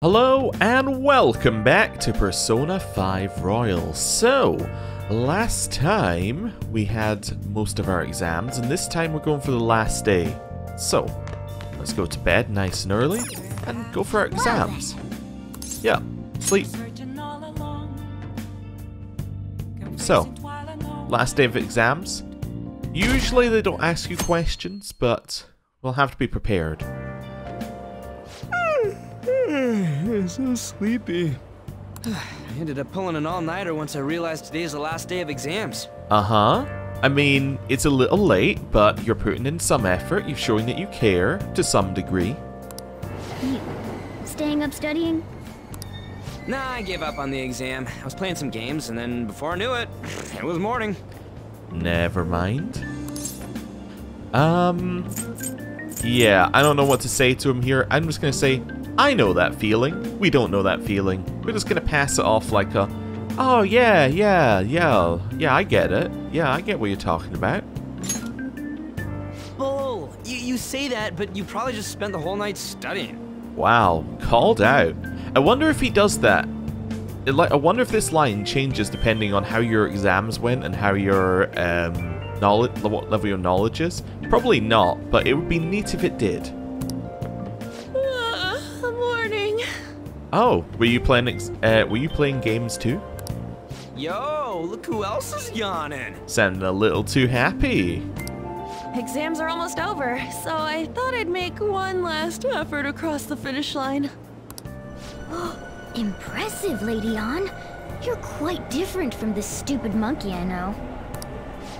Hello and welcome back to Persona 5 Royal. So, last time we had most of our exams and this time we're going for the last day. So, let's go to bed nice and early and go for our exams. Yeah, sleep. So, last day of exams. Usually they don't ask you questions, but we'll have to be prepared. I'm so sleepy. I ended up pulling an all-nighter once I realized today's the last day of exams. I mean, it's a little late, but you're putting in some effort. You're showing that you care to some degree. You staying up studying? Nah, I gave up on the exam. I was playing some games, and then before I knew it, it was morning. Never mind. Yeah, I don't know what to say to him here. I'm just gonna say, I know that feeling. We don't know that feeling. We're just gonna pass it off like a, oh yeah, I get it. Yeah, I get what you're talking about. Bull! You say that, but you probably just spent the whole night studying. Wow, called out. I wonder if he does that. I wonder if this line changes depending on how your exams went and how your knowledge, what level your knowledge is. Probably not, but it would be neat if it did. Morning. Oh, were you playing games too? Yo, look who else is yawning. Sounding a little too happy. Exams are almost over, so I thought I'd make one last effort across the finish line. Impressive, Lady Ann. You're quite different from this stupid monkey I know.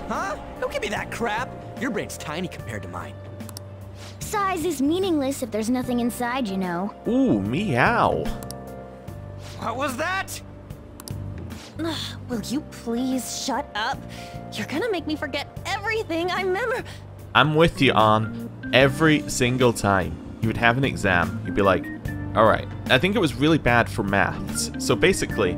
Huh? Don't give me that crap. Your brain's tiny compared to mine. Size is meaningless if there's nothing inside, you know. Ooh, meow. What was that? Will you please shut up? You're gonna make me forget everything I remember. I'm with you on every single time you would have an exam. You'd be like, alright, I think it was really bad for maths. So basically,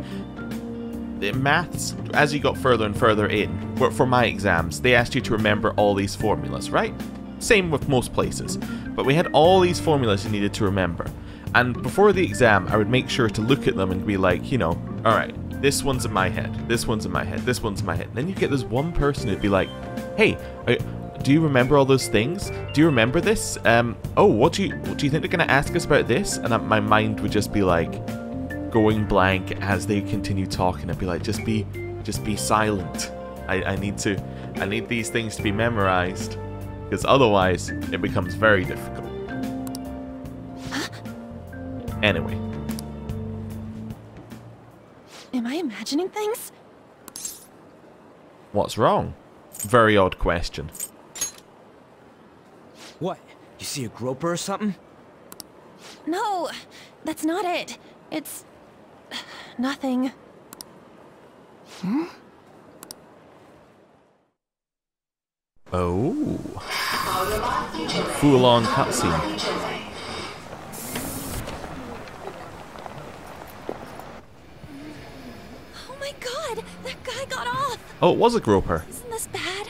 maths, as you got further and further in, for my exams, they asked you to remember all these formulas, right? Same with most places. But we had all these formulas you needed to remember. And before the exam, I would make sure to look at them and be like, you know, alright, this one's in my head, this one's in my head, this one's in my head. And then you get this one person who'd be like, hey, do you remember all those things? Do you remember this? Oh, what do you think they're gonna ask us about this? And my mind would just be like going blank as they continue talking. I'd be like, just be silent. I need these things to be memorized, because otherwise it becomes very difficult. Anyway. Am I imagining things? What's wrong? Very odd question. What? You see a groper or something? No, that's not it. It's nothing. Huh? Oh. Full-on cutscene. Oh my god, that guy got off. Oh, it was a groper. Isn't this bad?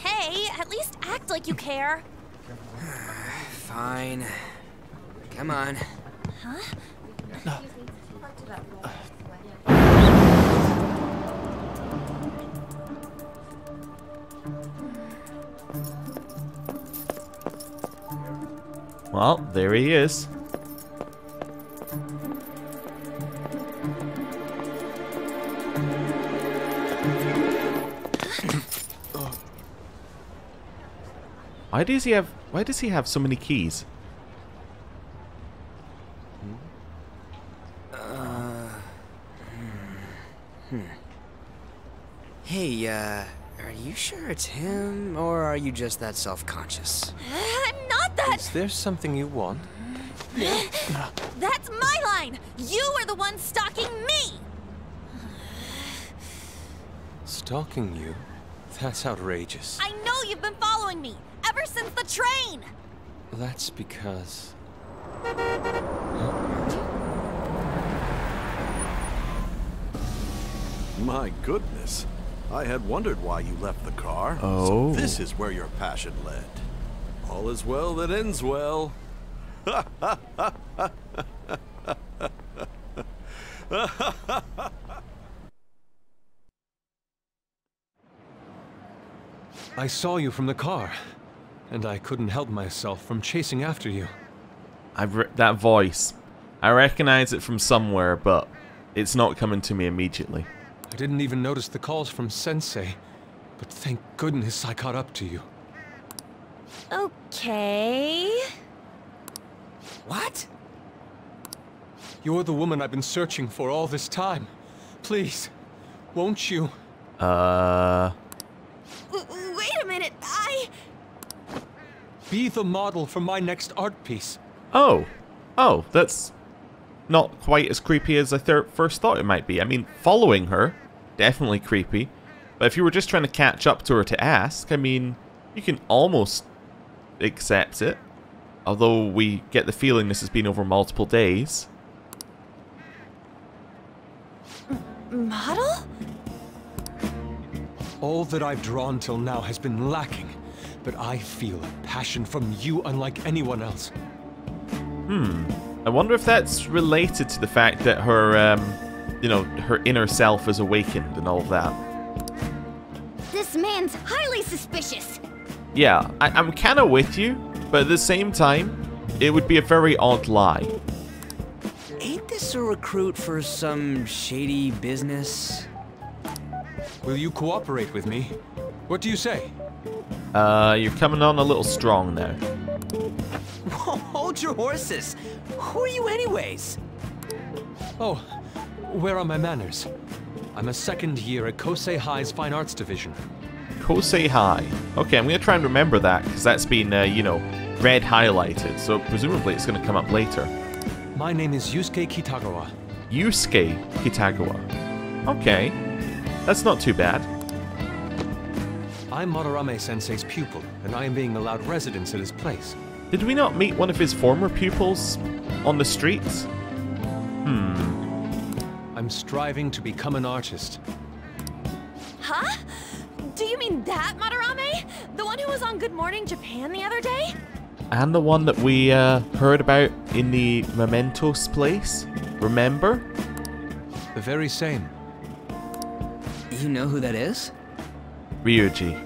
Hey, at least act like you care. Fine. Come on. Huh? Well, there he is. Why does he have so many keys? Hey, are you sure it's him, or are you just that self-conscious? I'm not that. Is there something you want? That's my line. You are the one stalking me. Stalking you? That's outrageous. I know you've been following me ever since the train. That's because... My goodness. I had wondered why you left the car. Oh. So this is where your passion led. All is well that ends well. I saw you from the car, and I couldn't help myself from chasing after you. That voice. I recognize it from somewhere, but it's not coming to me immediately. I didn't even notice the calls from Sensei, but thank goodness I caught up to you. Okay. What? You're the woman I've been searching for all this time. Please, won't you? Wait a minute, Be the model for my next art piece. Oh, that's not quite as creepy as I first thought it might be. I mean, following her, definitely creepy. But if you were just trying to catch up to her to ask, I mean, you can almost accept it. Although we get the feeling this has been over multiple days. Model? All that I've drawn till now has been lacking, but I feel a passion from you unlike anyone else. I wonder if that's related to the fact that her, you know, her inner self is awakened and all of that. This man's highly suspicious. Yeah, I'm kind of with you, but at the same time, it would be a very odd lie. Ain't this a recruit for some shady business? Will you cooperate with me? What do you say? You're coming on a little strong now. Hold your horses. Who are you anyways? Oh, where are my manners? I'm a second year at Kosei High's Fine Arts Division. Kosei High. Okay, I'm going to try and remember that, because that's been, you know, red highlighted, so presumably it's going to come up later. My name is Yusuke Kitagawa. Yusuke Kitagawa. Okay, that's not too bad. I'm Madarame Sensei's pupil, and I am being allowed residence at his place. Did we not meet one of his former pupils on the streets? I'm striving to become an artist. Huh? Do you mean that, Madarame? The one who was on Good Morning Japan the other day? And the one that we heard about in the Mementos place? Remember? The very same. You know who that is? Ryuji.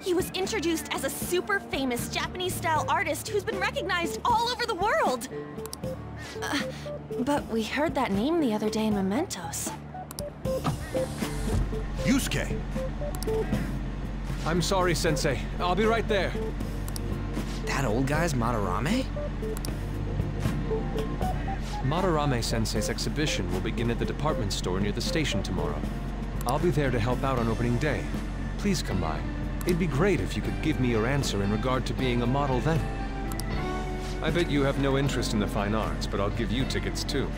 He was introduced as a super famous Japanese-style artist who's been recognized all over the world. But we heard that name the other day in Mementos. Yusuke! I'm sorry, Sensei. I'll be right there. That old guy's Madarame? Madarame Sensei's exhibition will begin at the department store near the station tomorrow. I'll be there to help out on opening day. Please come by. It'd be great if you could give me your answer in regard to being a model then. I bet you have no interest in the fine arts, but I'll give you tickets too.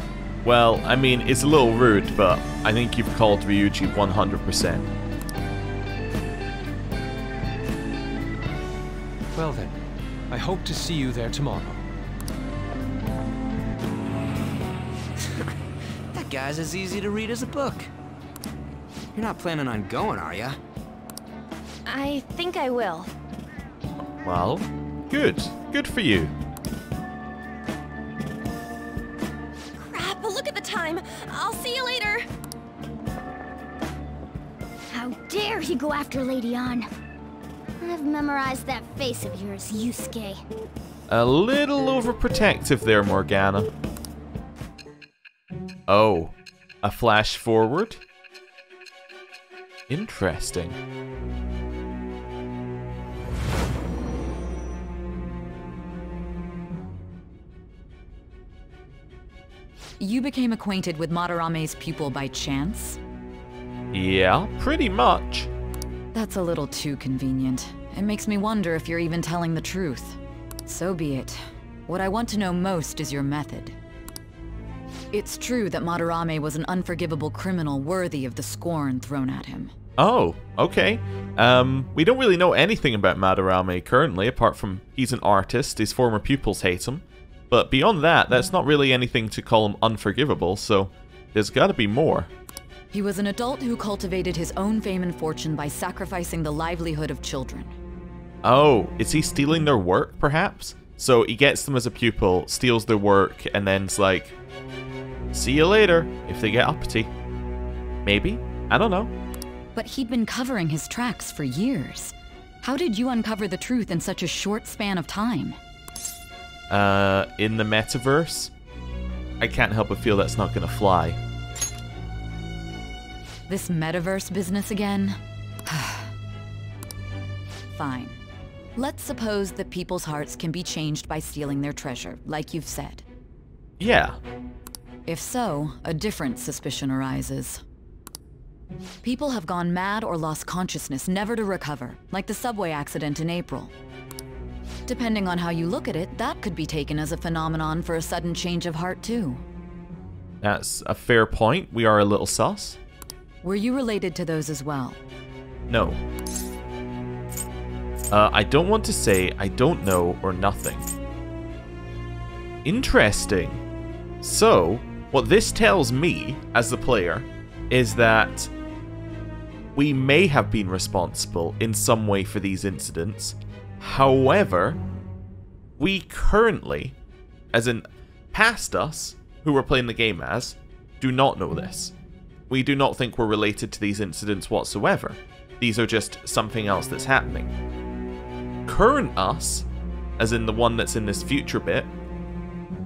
Well, I mean, it's a little rude, but I think you've called Ryuji 100%. Well then, I hope to see you there tomorrow. That guy's as easy to read as a book. You're not planning on going, are ya? I think I will. Well, good. Good for you. Crap, look at the time. I'll see you later. How dare he go after Lady Ann? I've memorized that face of yours, Yusuke. A little overprotective there, Morgana. Oh, a flash forward? Interesting. You became acquainted with Madarame's pupil by chance? Yeah, pretty much. That's a little too convenient. It makes me wonder if you're even telling the truth. So be it. What I want to know most is your method. It's true that Madarame was an unforgivable criminal worthy of the scorn thrown at him. Oh, okay. We don't really know anything about Madarame currently, apart from he's an artist, his former pupils hate him. But beyond that, that's not really anything to call him unforgivable, so there's gotta be more. He was an adult who cultivated his own fame and fortune by sacrificing the livelihood of children. Oh, is he stealing their work, perhaps? So he gets them as a pupil, steals their work, and then's like, see you later, if they get uppity. Maybe? I don't know. But he'd been covering his tracks for years. How did you uncover the truth in such a short span of time? In the metaverse? I can't help but feel that's not gonna fly. This metaverse business again? Fine. Let's suppose that people's hearts can be changed by stealing their treasure, like you've said. Yeah. If so, a different suspicion arises. People have gone mad or lost consciousness, never to recover, like the subway accident in April. Depending on how you look at it, that could be taken as a phenomenon for a sudden change of heart too. That's a fair point. We are a little sus. Were you related to those as well? No. I don't want to say I don't know or nothing. Interesting. So, what this tells me, as the player, is that we may have been responsible in some way for these incidents. However, we currently, as in past us, who we're playing the game as, do not know this. We do not think we're related to these incidents whatsoever. These are just something else that's happening. Current us, as in the one that's in this future bit,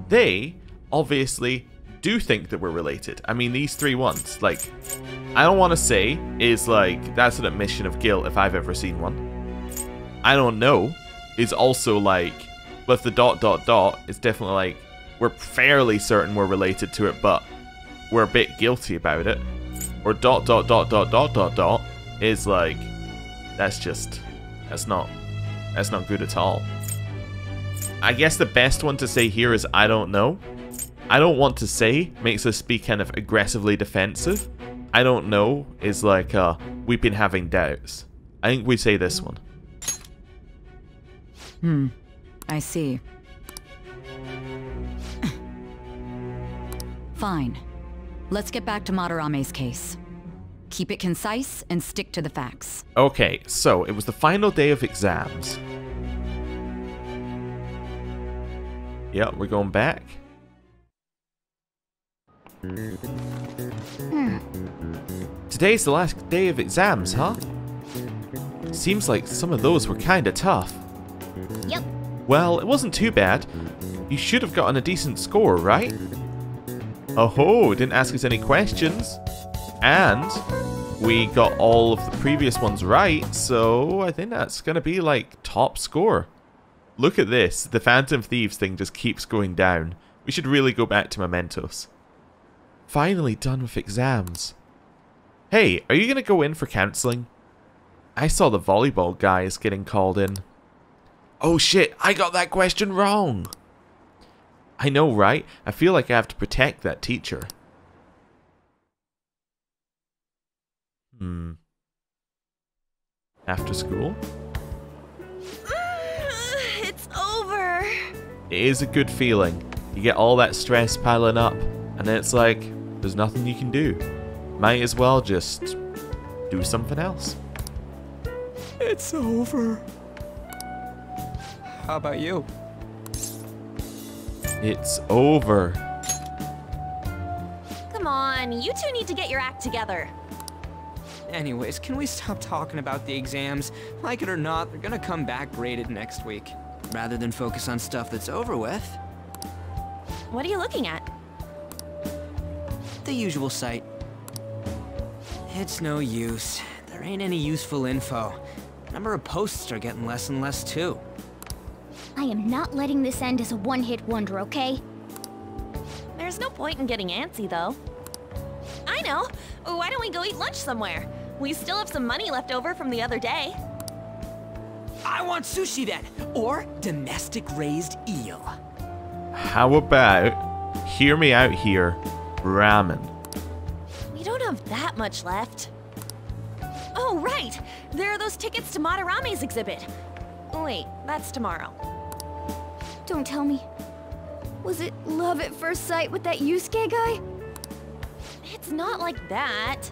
they obviously do think that we're related. I mean, these three ones, like, I don't want to say is like, that's an admission of guilt if I've ever seen one. I don't know is also like, with the ... it's definitely like, we're fairly certain we're related to it, but we're a bit guilty about it. Or ... is like, that's not good at all. I guess the best one to say here is I don't know. I don't want to say makes us be kind of aggressively defensive. I don't know is like, we've been having doubts. I think we say this one. I see. Fine. Let's get back to Madarame's case. Keep it concise and stick to the facts. Okay, so it was the final day of exams. Yeah, we're going back. Today's the last day of exams, huh? Seems like some of those were kinda tough. Yep. Well, it wasn't too bad. You should have gotten a decent score, right? Oh, didn't ask us any questions. And we got all of the previous ones right, so I think that's gonna be like top score. Look at this, the Phantom Thieves thing just keeps going down. We should really go back to Mementos. Finally done with exams. Hey, are you gonna go in for counseling? I saw the volleyball guys getting called in. Oh shit, I got that question wrong. I know, right? I feel like I have to protect that teacher. After school? It's over. It is a good feeling. You get all that stress piling up, and then it's like, there's nothing you can do. Might as well just do something else. It's over. How about you? It's over. Come on, you two need to get your act together. Anyways, can we stop talking about the exams? Like it or not, they're gonna come back graded next week. Rather than focus on stuff that's over with. What are you looking at? The usual site. It's no use. There ain't any useful info. Number of posts are getting less and less too. I am not letting this end as a one-hit wonder, okay? There's no point in getting antsy, though. I know! Why don't we go eat lunch somewhere? We still have some money left over from the other day. I want sushi then! Or domestic-raised eel. How about, hear me out here, ramen? We don't have that much left. Oh, right! There are those tickets to Madarame's exhibit. Wait, that's tomorrow. Don't tell me. Was it love at first sight with that Yusuke guy? It's not like that.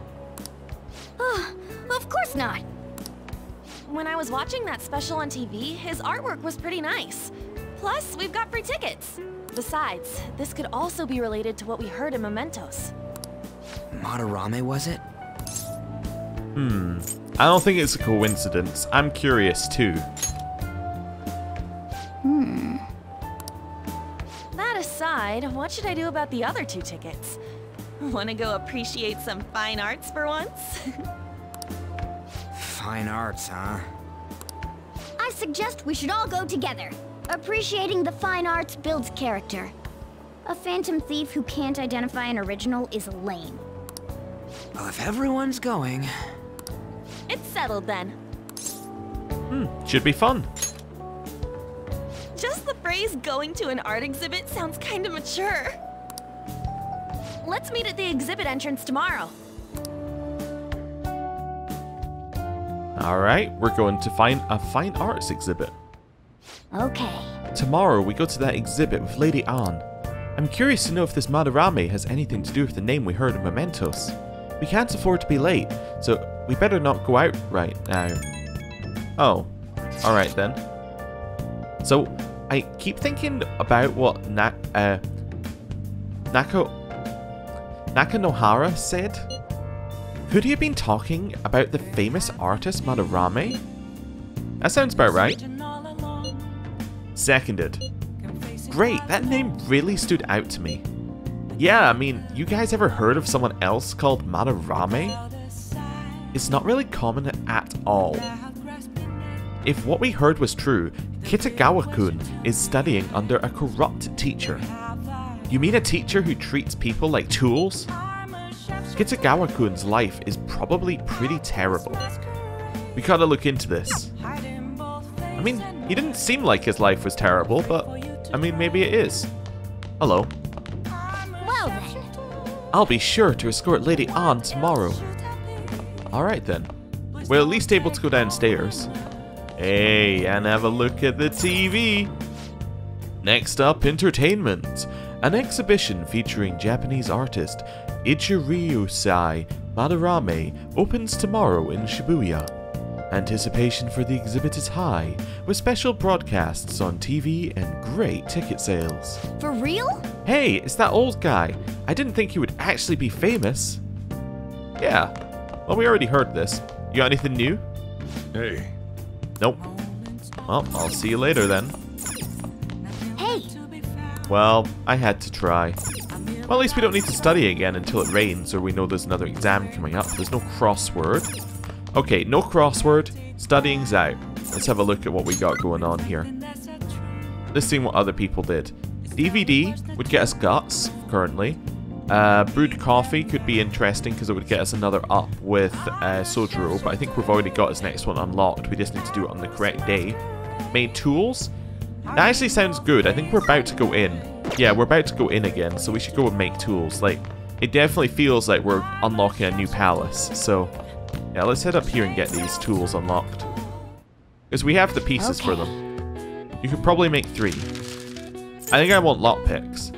Of course not. when I was watching that special on TV, his artwork was pretty nice. Plus, we've got free tickets. Besides, this could also be related to what we heard in Mementos. Madarame, was it? I don't think it's a coincidence. I'm curious too. That aside, what should I do about the other 2 tickets? Want to go appreciate some fine arts for once? Fine arts, huh? I suggest we should all go together. Appreciating the fine arts builds character. A phantom thief who can't identify an original is lame. Well, if everyone's going... It's settled then. Should be fun. Just the phrase going to an art exhibit sounds kind of mature. Let's meet at the exhibit entrance tomorrow. Alright, we're going to find a fine arts exhibit. Okay. Tomorrow we go to that exhibit with Lady Ann. I'm curious to know if this Madarame has anything to do with the name we heard in Mementos. We can't afford to be late, so we better not go out right now. Oh, alright then. So, I keep thinking about what Nakanohara said. Could he have been talking about the famous artist Madarame? That sounds about right. Seconded. Great, that name really stood out to me. Yeah, I mean, you guys ever heard of someone else called Madarame? It's not really common at all. If what we heard was true, Kitagawa-kun is studying under a corrupt teacher. You mean a teacher who treats people like tools? Kitagawa-kun's life is probably pretty terrible. We gotta look into this. I mean, he didn't seem like his life was terrible, but, I mean, maybe it is. Hello. Well then. I'll be sure to escort Lady Ann tomorrow. Alright then. We're at least able to go downstairs. Hey, and have a look at the TV. Next up, entertainment. An exhibition featuring Japanese artist Ichiriusai Madarame opens tomorrow in Shibuya. Anticipation for the exhibit is high, with special broadcasts on TV and great ticket sales. For real? Hey, it's that old guy. I didn't think he would actually be famous. Yeah. Well, we already heard this. You got anything new? Hey. Nope. Well, I'll see you later then. Hey! Well, I had to try. Well, at least we don't need to study again until it rains or we know there's another exam coming up. There's no crossword. Okay, no crossword. Studying's out. Let's have a look at what we got going on here. Let's see what other people did. DVD would get us guts, currently. Brewed coffee could be interesting because it would get us another up with Sojuro, but I think we've already got his next one unlocked. We just need to do it on the correct day. Made tools. That actually sounds good. I think we're about to go in. Yeah, we're about to go in again, so we should go and make tools. Like, it definitely feels like we're unlocking a new palace, so... yeah, let's head up here and get these tools unlocked. Because we have the pieces for them. You could probably make 3. I think I want lockpicks.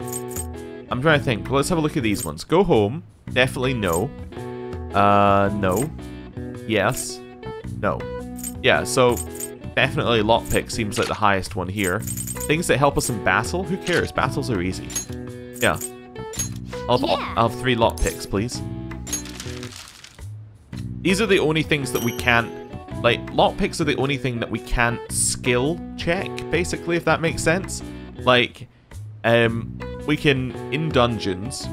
I'm trying to think. Let's have a look at these ones. Go home. Definitely no. No. Yes. No. Yeah, so definitely lockpick seems like the highest one here. Things that help us in battle? Who cares? Battles are easy. Yeah. I'll have 3 lockpicks, please. These are the only things that we can't... like, lockpicks are the only thing that we can't skill check, basically, if that makes sense. Like, we can, in dungeons,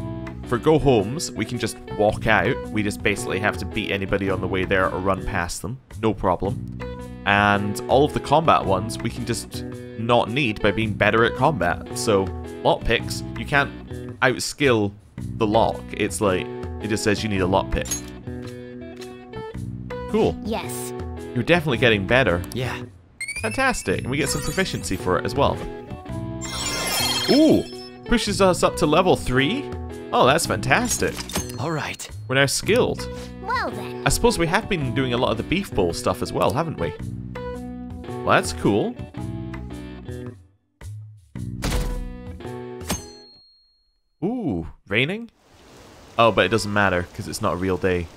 for go homes, we can just walk out. We just basically have to beat anybody on the way there or run past them. No problem. And all of the combat ones, we can just not need by being better at combat. So, lockpicks, you can't outskill the lock. It's like, it just says you need a lockpick. Cool. Yes. You're definitely getting better. Yeah. Fantastic. And we get some proficiency for it as well. Ooh! Pushes us up to level 3? Oh, that's fantastic. Alright. We're now skilled. Well then. I suppose we have been doing a lot of the beef bowl stuff as well, haven't we? Well, that's cool. Ooh, raining? Oh, but it doesn't matter, because it's not a real day.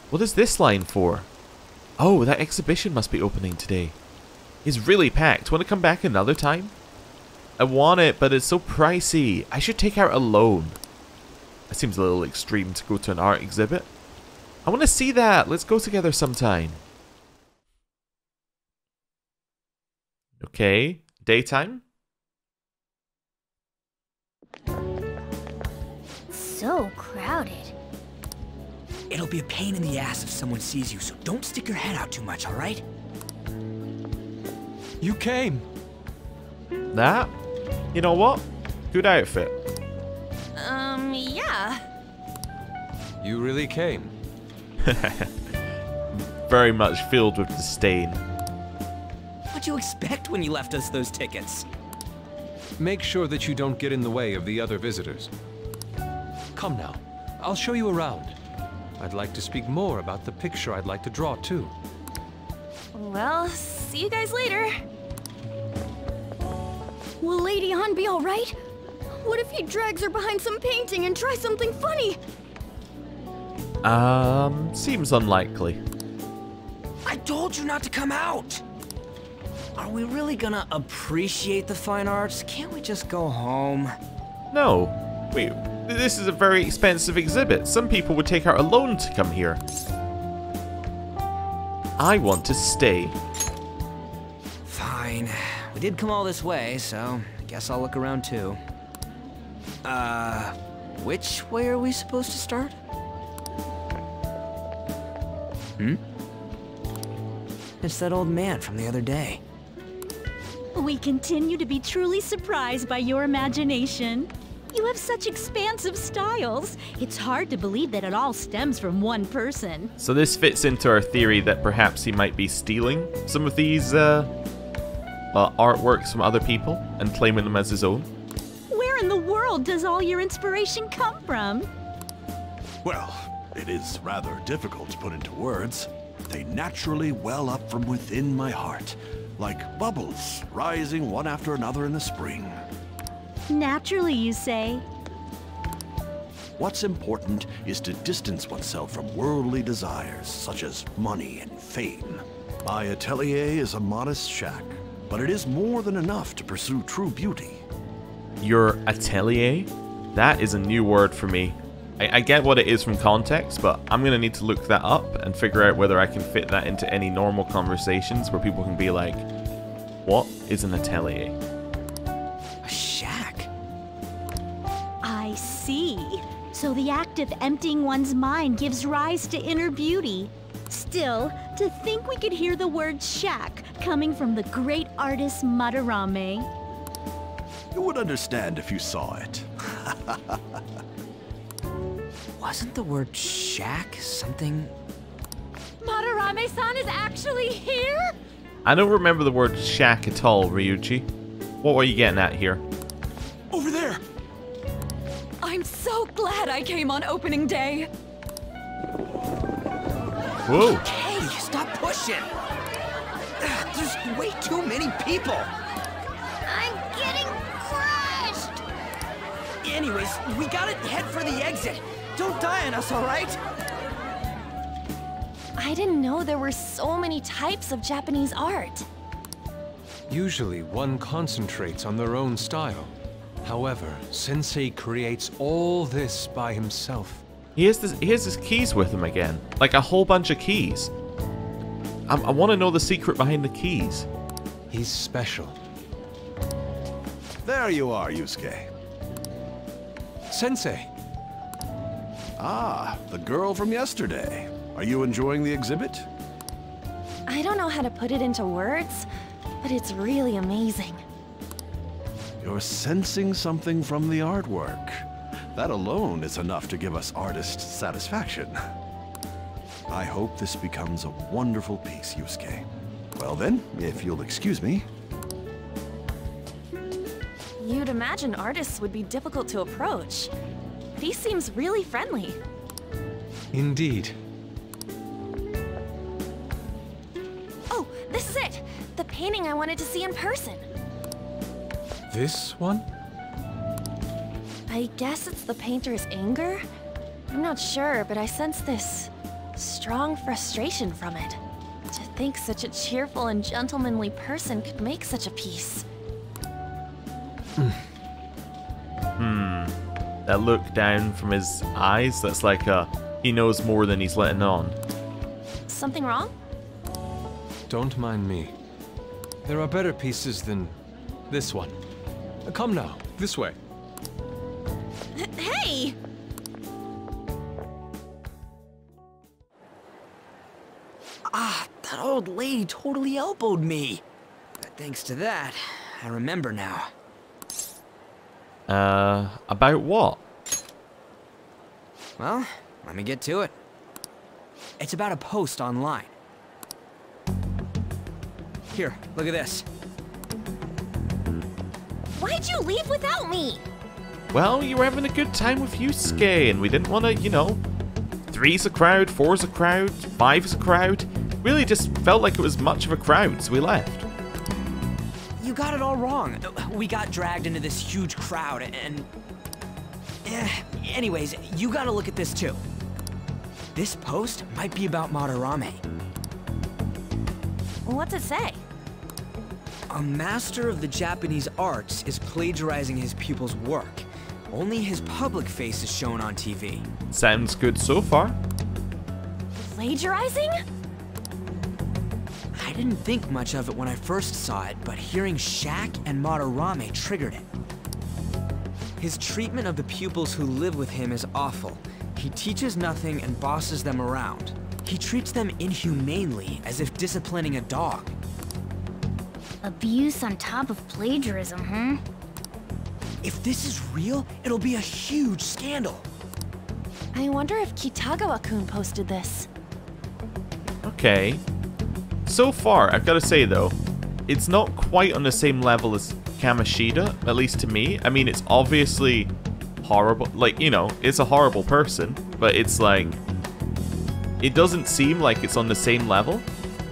What is this line for? Oh, that exhibition must be opening today. It's really packed. Want to come back another time? I want it, but it's so pricey. I should take out a loan. That seems a little extreme to go to an art exhibit. I want to see that. Let's go together sometime. Okay, daytime. So crowded. It'll be a pain in the ass if someone sees you, so don't stick your head out too much, alright? You came. That? You know what? Good outfit. Yeah. You really came. Very much filled with disdain. What'd you expect when you left us those tickets? Make sure that you don't get in the way of the other visitors. Come now, I'll show you around. I'd like to speak more about the picture I'd like to draw too. Well, see you guys later. Will Lady Han be alright? What if he drags her behind some painting and tries something funny? Seems unlikely. I told you not to come out! Are we really gonna appreciate the fine arts? Can't we just go home? No. Wait, this is a very expensive exhibit. Some people would take out a loan to come here. I want to stay. Fine. We did come all this way, so I guess I'll look around too. Which way are we supposed to start? It's that old man from the other day. We continue to be truly surprised by your imagination. You have such expansive styles. It's hard to believe that it all stems from one person. So this fits into our theory that perhaps he might be stealing some of these artworks from other people and claiming them as his own. Where in the world does all your inspiration come from? Well, it is rather difficult to put into words. They naturally well up from within my heart, like bubbles rising one after another in the spring. Naturally, you say? What's important is to distance oneself from worldly desires, such as money and fame. My atelier is a modest shack, but it is more than enough to pursue true beauty. Your atelier? That is a new word for me. I get what it is from context, but I'm going to need to look that up and figure out whether I can fit that into any normal conversations where people can be like, what is an atelier? A shack? I see. So the act of emptying one's mind gives rise to inner beauty. Still, to think we could hear the word shack coming from the great artist Madarame. You would understand if you saw it. Wasn't the word shack something? Madarame-san is actually here? I don't remember the word shack at all, Ryuichi. What were you getting at here? Over there! I'm so glad I came on opening day. Whoa! Hey, stop pushing! There's way too many people! I'm getting crushed! Anyways, we gotta head for the exit. Don't die on us, alright? I didn't know there were so many types of Japanese art. Usually one concentrates on their own style. However, Sensei creates all this by himself. He has his keys with him again. Like a whole bunch of keys. I want to know the secret behind the keys. He's special. There you are, Yusuke. Sensei! Ah, the girl from yesterday. Are you enjoying the exhibit? I don't know how to put it into words, but it's really amazing. You're sensing something from the artwork. That alone is enough to give us artists satisfaction. I hope this becomes a wonderful piece, Yusuke. Well then, if you'll excuse me. You'd imagine artists would be difficult to approach. He seems really friendly. Indeed. Oh, this is it! The painting I wanted to see in person. This one? I guess it's the painter's anger? I'm not sure, but I sense this strong frustration from it. think such a cheerful and gentlemanly person could make such a piece. That look down from his eyes, that's like he knows more than he's letting on. Something wrong? Don't mind me. There are better pieces than this one. Come now, this way. Hey! Ah, that old lady totally elbowed me. But thanks to that, I remember now. About what? Well, let me get to it. It's about a post online. Here, look at this. Why'd you leave without me? Well, you were having a good time with Yusuke, and we didn't want to, 3's a crowd, 4's a crowd, 5's a crowd. Really just felt like it was much of a crowd, so we left. You got it all wrong. We got dragged into this huge crowd, and... anyways, you gotta look at this too. This post might be about Madarame. What's it say? A master of the Japanese arts is plagiarizing his pupil's work. Only his public face is shown on TV. Sounds good so far. Plagiarizing? I didn't think much of it when I first saw it, but hearing Shaq and Madarame triggered it. His treatment of the pupils who live with him is awful. He teaches nothing and bosses them around. He treats them inhumanely, as if disciplining a dog. Abuse on top of plagiarism, huh? If this is real, it'll be a huge scandal. I wonder if Kitagawa-kun posted this. Okay. So far, I've got to say though, it's not quite on the same level as Kamoshida, at least to me. I mean, it's obviously horrible. Like, it's a horrible person, but it's like... It doesn't seem like it's on the same level,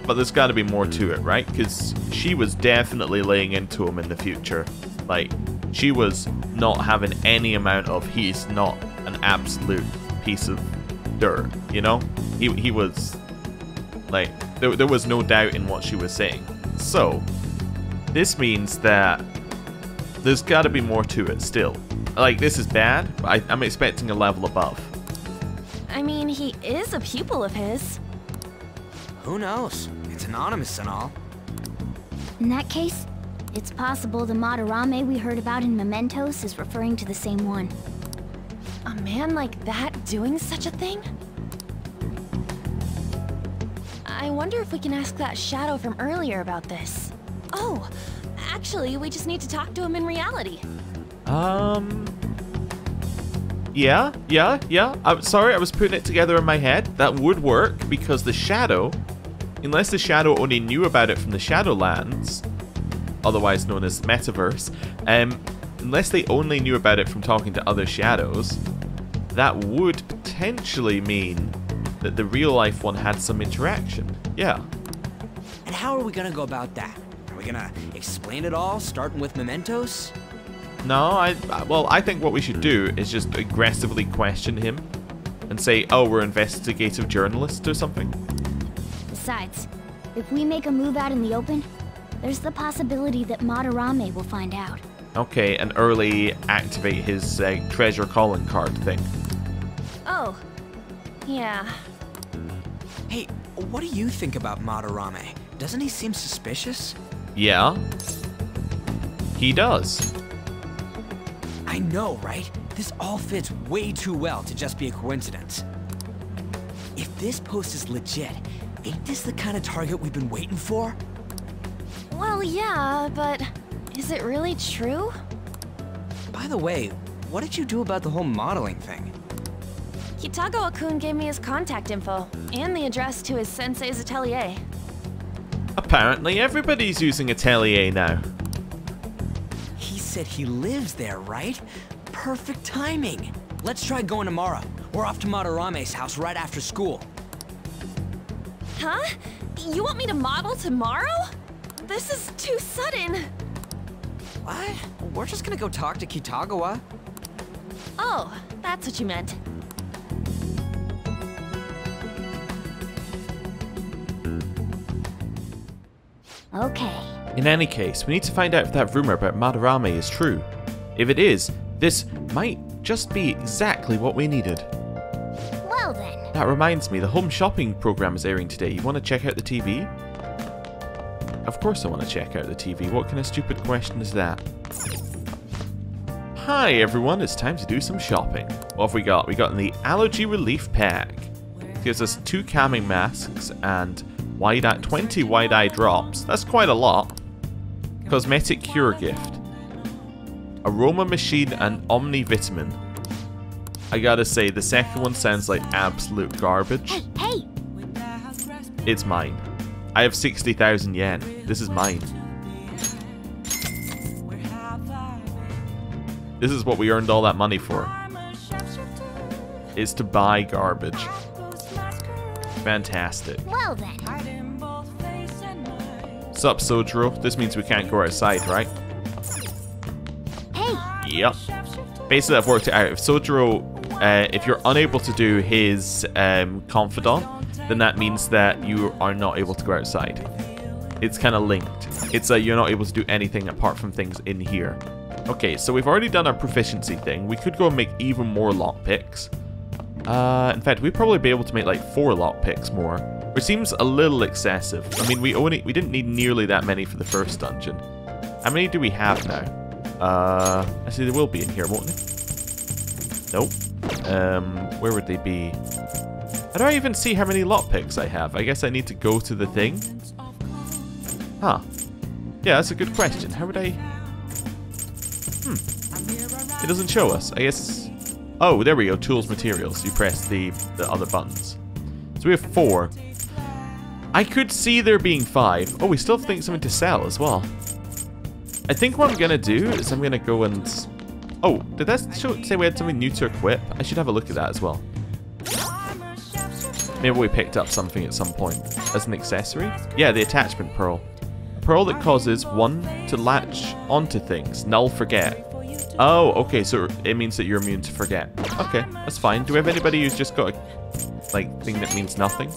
but there's got to be more to it, right? Because she was definitely laying into him in the future. Like, she was not having any amount of, he's not an absolute piece of dirt, He was, like, there was no doubt in what she was saying. So, this means that there's got to be more to it still. Like, this is bad, but I'm expecting a level above. I mean, he is a pupil of his. Who knows? It's anonymous and all. In that case, it's possible the Madarame we heard about in Mementos is referring to the same one. A man like that doing such a thing? I wonder if we can ask that shadow from earlier about this. Oh, actually, we just need to talk to him in reality. Yeah. I'm sorry, I was putting it together in my head. That would work, because the shadow, unless the shadow only knew about it from the Shadowlands, otherwise known as Metaverse, unless they only knew about it from talking to other shadows, that would potentially mean that the real life one had some interaction. Yeah. And how are we gonna go about that? Are we gonna explain it all, starting with Mementos? No, I think what we should do is just aggressively question him and say, oh, we're investigative journalists or something. Besides, if we make a move out in the open, there's the possibility that Madarame will find out. Okay, and early activate his treasure calling card thing. Oh, yeah. Hey, what do you think about Madarame? Doesn't he seem suspicious? Yeah. He does. I know, right? This all fits way too well to just be a coincidence. If this post is legit, ain't this the kind of target we've been waiting for? Well, yeah, but is it really true? By the way, what did you do about the whole modeling thing? Kitagawa-kun gave me his contact info and the address to his sensei's atelier. Apparently everybody's using Atelier now. He said he lives there, right? Perfect timing. Let's try going tomorrow. We're off to Madarame's house right after school. Huh? You want me to model tomorrow? This is too sudden. What? We're just gonna go talk to Kitagawa. Oh, that's what you meant. Okay. In any case, we need to find out if that rumor about Madarame is true. If it is, this might just be exactly what we needed. Well then. That reminds me, the home shopping program is airing today. You want to check out the TV? Of course I want to check out the TV. What kind of stupid question is that? Hi everyone, it's time to do some shopping. What have we got? We got the Allergy Relief Pack. It gives us 2 calming masks and 20 wide-eye drops. That's quite a lot. Cosmetic Cure Gift. Aroma Machine and Omnivitamin. I gotta say, the second one sounds like absolute garbage. Hey! It's mine. I have 60,000 yen. This is mine. This is what we earned all that money for. Is to buy garbage. Fantastic. Well then. Sup, Sojiro? This means we can't go outside, right? Hey! Yep. Basically, I've worked it out. If Sojiro, if you're unable to do his confidant, then that means that you are not able to go outside. It's kind of linked. It's you're not able to do anything apart from things in here. Okay, so we've already done our proficiency thing. We could go and make even more lockpicks. In fact, we'd probably be able to make like 4 lockpicks more, which seems a little excessive. I mean, we didn't need nearly that many for the first dungeon. How many do we have now? Actually, they will be in here, won't they? Nope. Where would they be? How do I even see how many lockpicks I have? I guess I need to go to the thing. Huh. Yeah, that's a good question. How would I... It doesn't show us. I guess... Oh, there we go. Tools, materials. You press the other buttons. So we have 4. I could see there being 5. Oh, we still have something to sell as well. I think what I'm going to do is I'm going to go and... Oh, did that say we had something new to equip? I should have a look at that as well. Maybe we picked up something at some point. As an accessory? Yeah, the attachment pearl. A pearl that causes one to latch onto things. Null forget. Oh, okay, so it means that you're immune to forget. Okay, that's fine. Do we have anybody who's just got a thing that means nothing?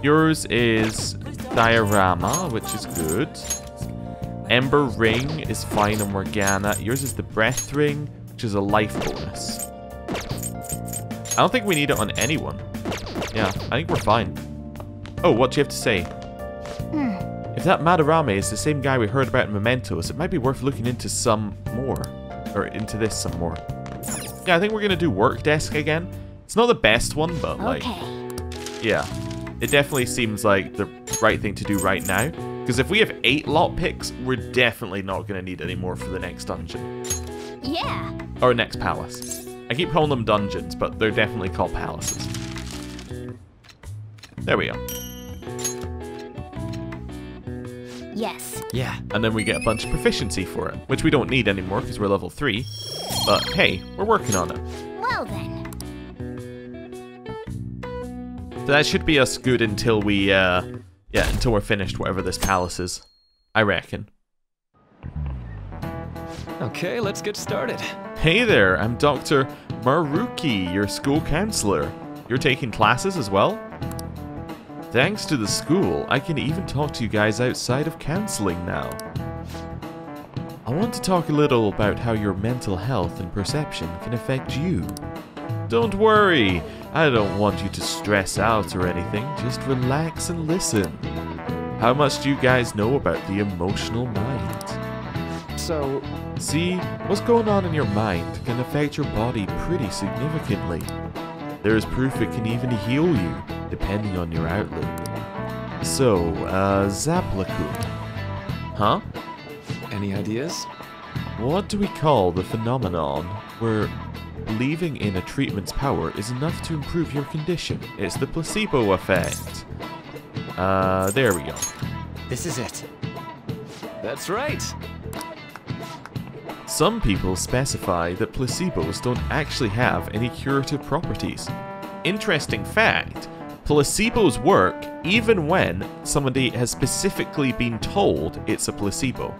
Yours is diorama, which is good. Ember ring is fine on Morgana. Yours is the breath ring, which is a life bonus. I don't think we need it on anyone. Yeah, I think we're fine. Oh, what do you have to say? If that Madarame is the same guy we heard about in Mementos, it might be worth looking into some more. Or into this some more. Yeah, I think we're going to do work desk again. It's not the best one, but like... Yeah. It definitely seems like the right thing to do right now. Because if we have 8 lockpicks, we're definitely not going to need any more for the next dungeon. Yeah. Or next palace. I keep calling them dungeons, but they're definitely called palaces. There we go. Yes. Yeah. And then we get a bunch of proficiency for it, which we don't need anymore because we're level 3. But hey, we're working on it. Well then. So that should be us good until we, until we're finished whatever this palace is. I reckon. Okay, let's get started. Hey there, I'm Dr. Maruki, your school counselor. You're taking classes as well? Thanks to the school, I can even talk to you guys outside of counseling now. I want to talk a little about how your mental health and perception can affect you. Don't worry, I don't want you to stress out or anything, just relax and listen. How much do you guys know about the emotional mind? So... See, what's going on in your mind can affect your body pretty significantly. There is proof it can even heal you, depending on your outlook. So, Zaplaku. Huh? Any ideas? What do we call the phenomenon where believing in a treatment's power is enough to improve your condition? It's the placebo effect. There we go. This is it. That's right. Some people specify that placebos don't actually have any curative properties. Interesting fact, placebos work even when somebody has specifically been told it's a placebo,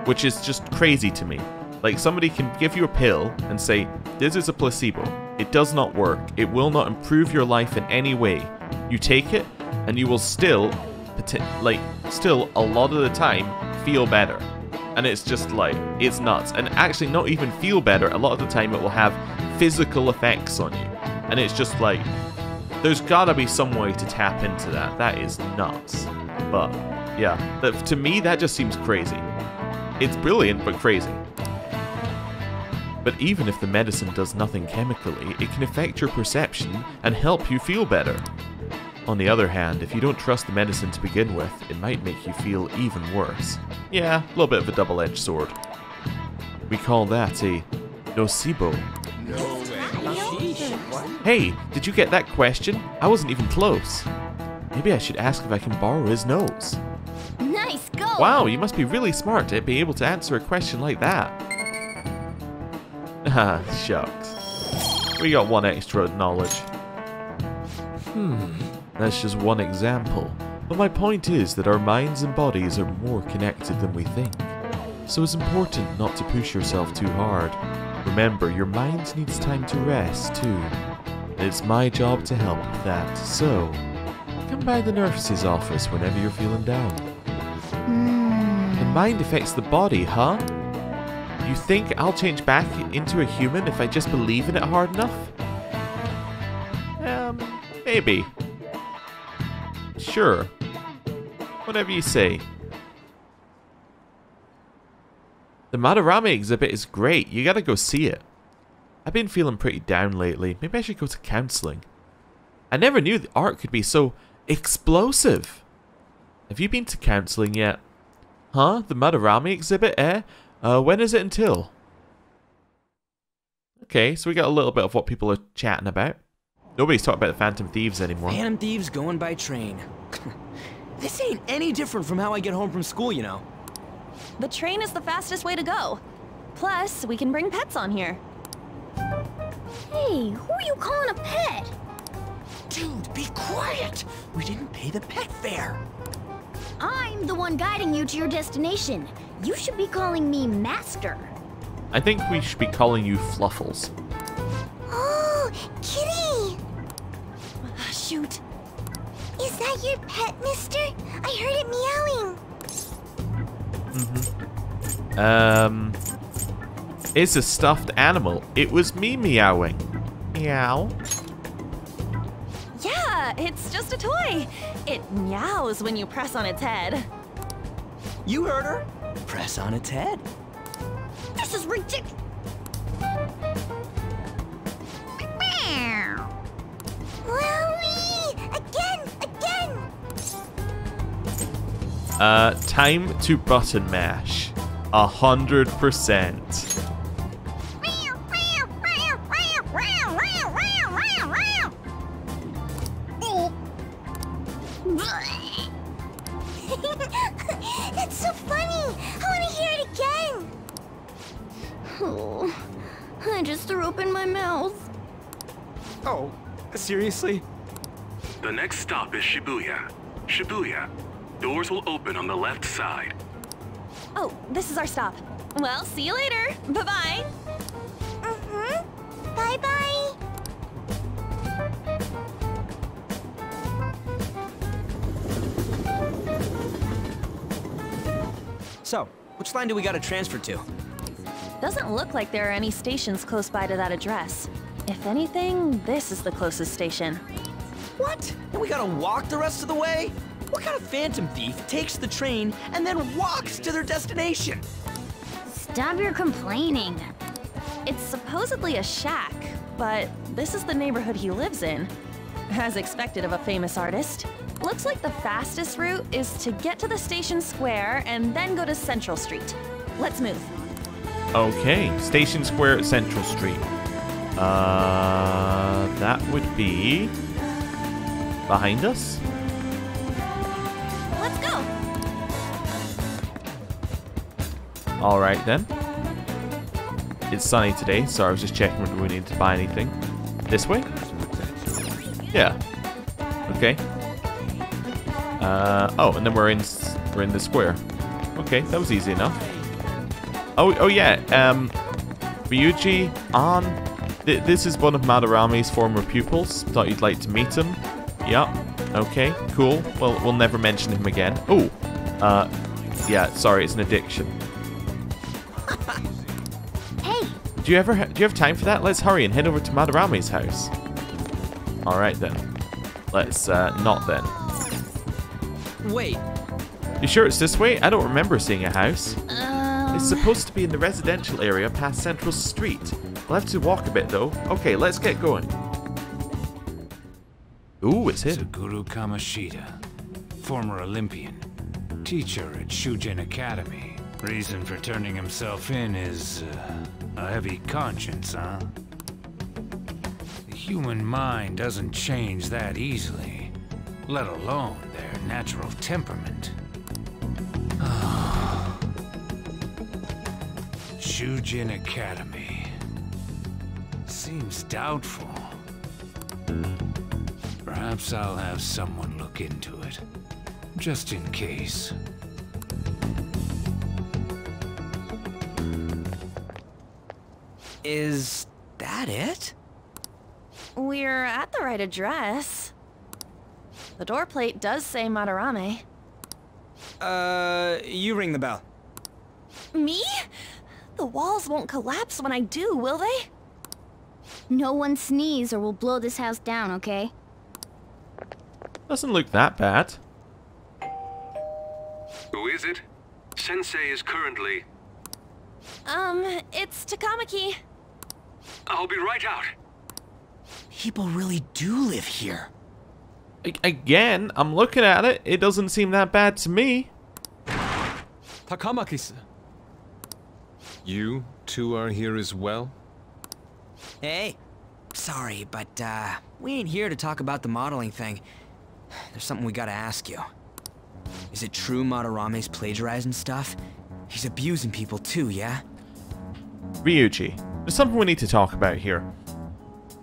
which is just crazy to me. Like, somebody can give you a pill and say, this is a placebo. It does not work. It will not improve your life in any way. You take it, and you will still, still, a lot of the time, feel better. And it's just like, it's nuts. And actually, not even feel better, a lot of the time it will have physical effects on you. And it's just like, there's gotta be some way to tap into that. That is nuts. But, yeah, to me, that just seems crazy. It's brilliant, but crazy. But even if the medicine does nothing chemically, it can affect your perception and help you feel better. On the other hand, if you don't trust the medicine to begin with, it might make you feel even worse. Yeah, a little bit of a double-edged sword. We call that a nocebo. No way. Hey, did you get that question? I wasn't even close. Maybe I should ask if I can borrow his nose. Nice go! Wow, you must be really smart to be able to answer a question like that. Ah, shucks. We got one extra knowledge. That's just one example. But my point is that our minds and bodies are more connected than we think. So it's important not to push yourself too hard. Remember, your mind needs time to rest too. It's my job to help with that, so come by the nurse's office whenever you're feeling down. The mind affects the body, huh? You think I'll change back into a human if I just believe in it hard enough? Maybe. Sure. Whatever you say. The Madarame exhibit is great. You gotta go see it. I've been feeling pretty down lately. Maybe I should go to counseling. I never knew the art could be so explosive. Have you been to counseling yet? Huh? The Madarame exhibit, eh? When is it until? Okay, so we got a little bit of what people are chatting about. Nobody's talking about the Phantom Thieves anymore. Phantom Thieves going by train. This ain't any different from how I get home from school, you know. The train is the fastest way to go. Plus, we can bring pets on here. Hey, who are you calling a pet? Dude, be quiet! We didn't pay the pet fare. I'm the one guiding you to your destination. You should be calling me Master. I think we should be calling you Fluffles. Oh, Kitty! Shoot. Is that your pet, mister? I heard it meowing. It's a stuffed animal. It was me meowing. Meow. Yeah, it's just a toy. It meows when you press on its head. You heard her. Press on its head. This is ridiculous. Wowie! Again! Time to button mash. 100%. That's so funny! I want to hear it again! Oh, I just threw open my mouth. Oh, seriously? The next stop is Shibuya. Shibuya. Doors will open on the left side. Oh, this is our stop. Well, see you later. Bye-bye. Bye-bye! So, which line do we gotta transfer to? Doesn't look like there are any stations close by to that address. If anything, this is the closest station. What? And we gotta walk the rest of the way? What kind of phantom thief takes the train and then walks to their destination? Stop your complaining. It's supposedly a shack, but this is the neighborhood he lives in. As expected of a famous artist. Looks like the fastest route is to get to the station square and then go to Central Street. Let's move. Okay, Station Square at Central Street. That would be behind us? Let's go. Alright then. It's sunny today, so I was just checking whether we need to buy anything. This way? Yeah. Okay. Oh, and then we're in the square. Okay, that was easy enough. Oh yeah. Ryuji An. This is one of Madarame's former pupils. Thought you'd like to meet him. Yep. Okay. Cool. Well, we'll never mention him again. Oh, Yeah, sorry, it's an addiction. Hey, Do you have time for that? Let's hurry and head over to Madarame's house. Alright then. Let's, not then. Wait, You sure it's this way? I don't remember seeing a house. It's supposed to be in the residential area past Central Street. We'll have to walk a bit though. Okay, let's get going. Ooh, it's him. Suguru Kamoshida, former Olympian, teacher at Shujin Academy. Reason for turning himself in is a heavy conscience, huh? The human mind doesn't change that easily, let alone their natural temperament. Shujin Academy. Seems doubtful. Perhaps I'll have someone look into it, just in case. is that it? We're at the right address. The door plate does say Madarame. You ring the bell. Me? The walls won't collapse when I do, will they? no one sneeze or we'll blow this house down, okay? Doesn't look that bad. Who is it? Sensei is currently... It's Takamaki. I'll be right out. People really do live here. Again, I'm looking at it. It doesn't seem that bad to me. Takamaki-san. You two are here as well? Hey, sorry, but we ain't here to talk about the modeling thing. There's something we gotta ask you. Is it true Madarame's plagiarizing stuff? He's abusing people too, yeah? Ryuji, there's something we need to talk about here.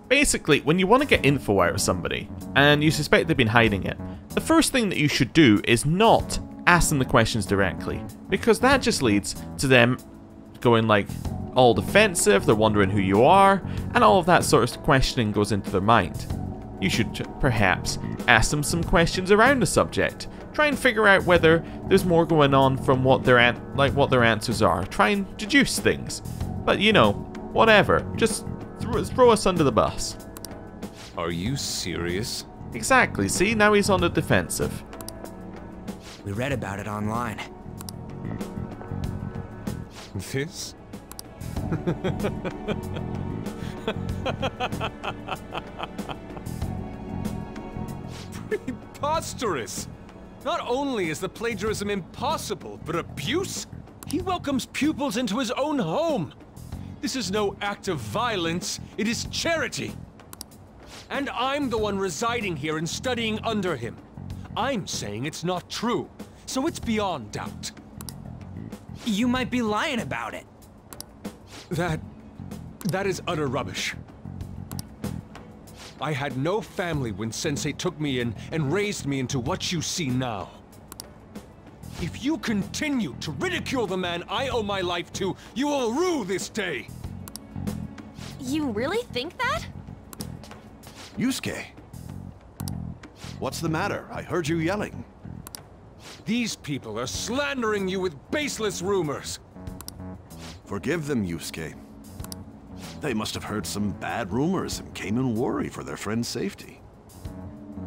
Basically, when you want to get info out of somebody, and you suspect they've been hiding it, the first thing that you should do is not ask them the questions directly, because that just leads to them going like all defensive, they're wondering who you are, and all of that sort of questioning goes into their mind. You should perhaps ask them some questions around the subject. Try and figure out whether there's more going on from what their answers are. Try and deduce things. But you know, whatever. Just throw us under the bus. Are you serious? Exactly. See, now he's on the defensive. We read about it online. This? Preposterous! Not only is the plagiarism impossible, but abuse? He welcomes pupils into his own home! This is no act of violence, it is charity! And I'm the one residing here and studying under him. I'm saying it's not true, so it's beyond doubt. You might be lying about it. That is utter rubbish. I had no family when Sensei took me in and raised me into what you see now. If you continue to ridicule the man I owe my life to, you will rue this day! You really think that? Yusuke, what's the matter? I heard you yelling. These people are slandering you with baseless rumors. Forgive them, Yusuke. They must have heard some bad rumors and came in worry for their friend's safety.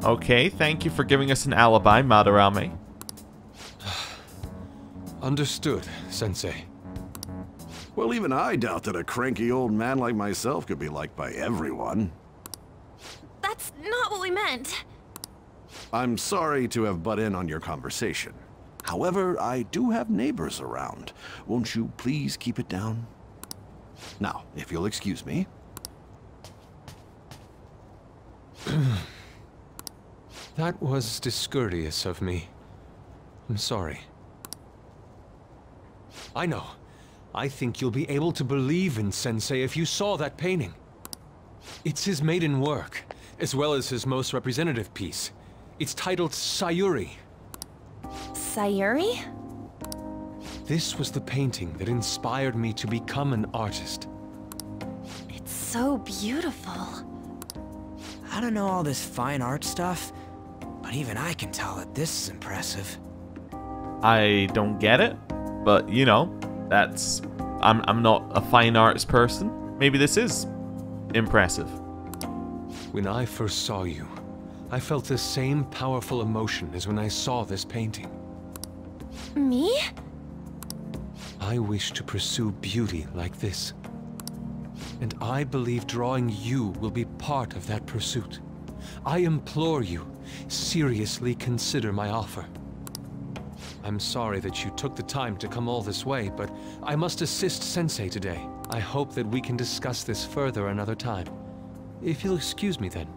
Okay, thank you for giving us an alibi, Madarame. Understood, Sensei. Well, even I doubt that a cranky old man like myself could be liked by everyone. That's not what we meant. I'm sorry to have butt in on your conversation. However, I do have neighbors around. Won't you please keep it down? Now, if you'll excuse me. That was discourteous of me. I'm sorry. I know. I think you'll be able to believe in Sensei if you saw that painting. It's his maiden work, as well as his most representative piece. It's titled Sayuri. Sayuri? This was the painting that inspired me to become an artist. It's so beautiful. I don't know all this fine art stuff, but even I can tell that this is impressive. I don't get it, but you know, that's... I'm not a fine arts person. Maybe this is impressive. When I first saw you, I felt the same powerful emotion as when I saw this painting. Me? I wish to pursue beauty like this. And I believe drawing you will be part of that pursuit. I implore you, seriously consider my offer. I'm sorry that you took the time to come all this way, but I must assist Sensei today. I hope that we can discuss this further another time. If you'll excuse me then.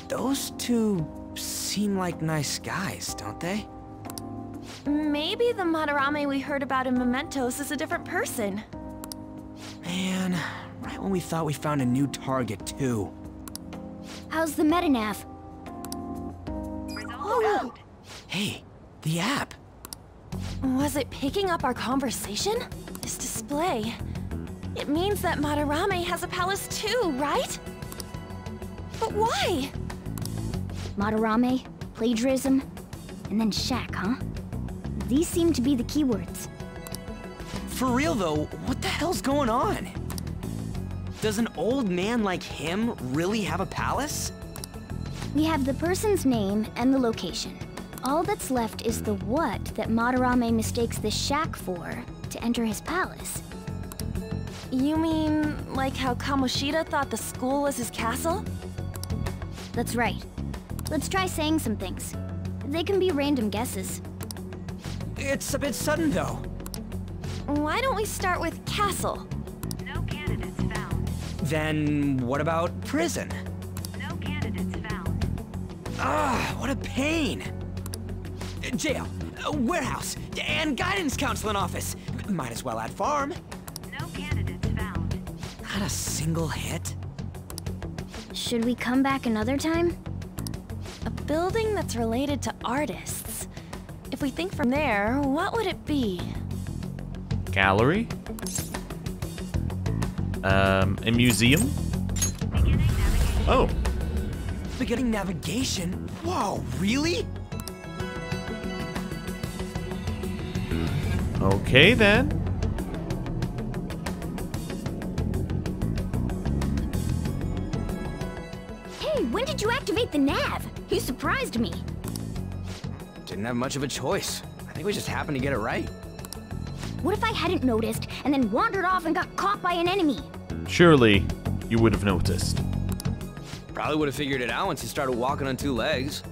Those two seem like nice guys, don't they? Maybe the Madarame we heard about in Mementos is a different person. Man, right when we thought we found a new target, too. How's the Metanav? Oh, Hey, the app. was it picking up our conversation? This display. It means that Madarame has a palace too, right? But why? Madarame, plagiarism, and then shack, huh? These seem to be the keywords. For real though, what the hell's going on? Does an old man like him really have a palace? We have the person's name and the location. All that's left is the what that Madarame mistakes this shack for to enter his palace. You mean like how Kamoshida thought the school was his castle? That's right. Let's try saying some things. They can be random guesses. It's a bit sudden though. Why don't we start with castle? No candidates found. Then what about prison? No candidates found. Ah, what a pain. Jail, warehouse, and guidance counseling office. Might as well add farm. No candidates found. Not a single hit. Should we come back another time? A building that's related to artists. If we think from there, what would it be? Gallery? A museum? Oh. Beginning navigation? Whoa, really? Okay then. Hey, when did you activate the nav? You surprised me. Didn't have much of a choice. I think we just happened to get it right. What if I hadn't noticed and then wandered off and got caught by an enemy? Surely you would have noticed. Probably would have figured it out once you started walking on two legs.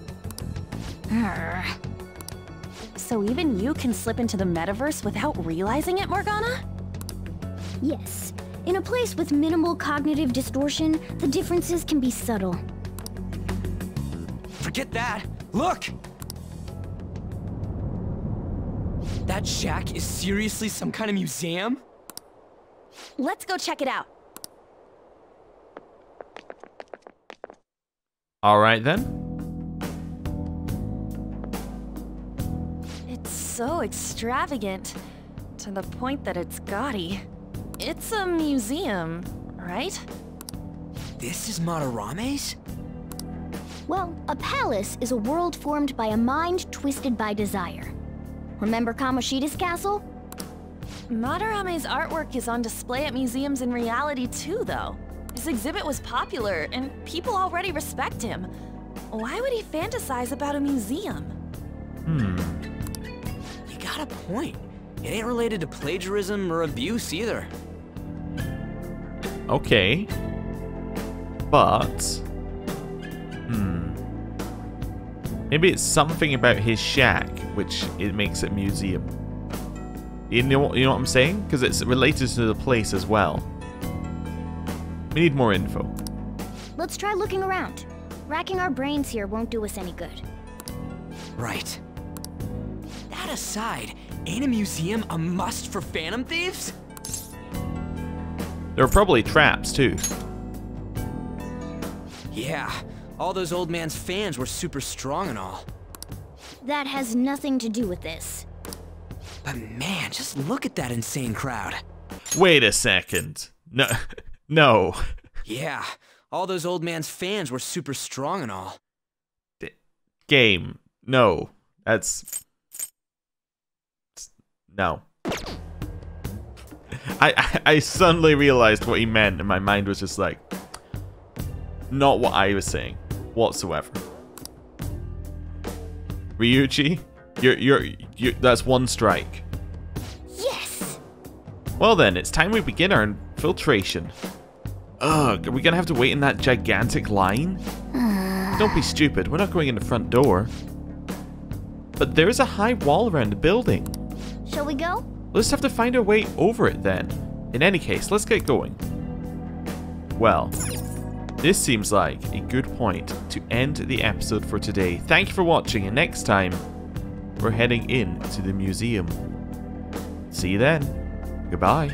So even you can slip into the metaverse without realizing it, Morgana? Yes. In a place with minimal cognitive distortion, the differences can be subtle. Forget that. Look! That shack is seriously some kind of museum? Let's go check it out. Alright then. It's so extravagant, to the point that it's gaudy. It's a museum, right? This is Madarame's? Well, a palace is a world formed by a mind twisted by desire. Remember Kamoshida's castle? Madarame's artwork is on display at museums in reality too, though. His exhibit was popular, and people already respect him. Why would he fantasize about a museum? You got a point. It ain't related to plagiarism or abuse either. Okay. But... maybe it's something about his shack, which it makes it museum. You know what I'm saying? Because it's related to the place as well. We need more info. Let's try looking around. Racking our brains here won't do us any good. Right. That aside, ain't a museum a must for phantom thieves? There are probably traps too. Yeah, all those old man's fans were super strong and all. That has nothing to do with this. But man, just look at that insane crowd. Wait a second. No. No. Yeah, all those old man's fans were super strong and all. Game. No. No. I suddenly realized what he meant, and my mind was just like, not what I was saying whatsoever. Ryuichi, you're that's one strike. Yes. Well then, it's time we begin our infiltration. Ugh, are we gonna have to wait in that gigantic line? Don't be stupid, we're not going in the front door. But there is a high wall around the building. Shall we go? We'll just have to find our way over it then. In any case, let's get going. Well, this seems like a good point to end the episode for today. Thank you for watching, and next time, we're heading in to the museum. See you then. Goodbye.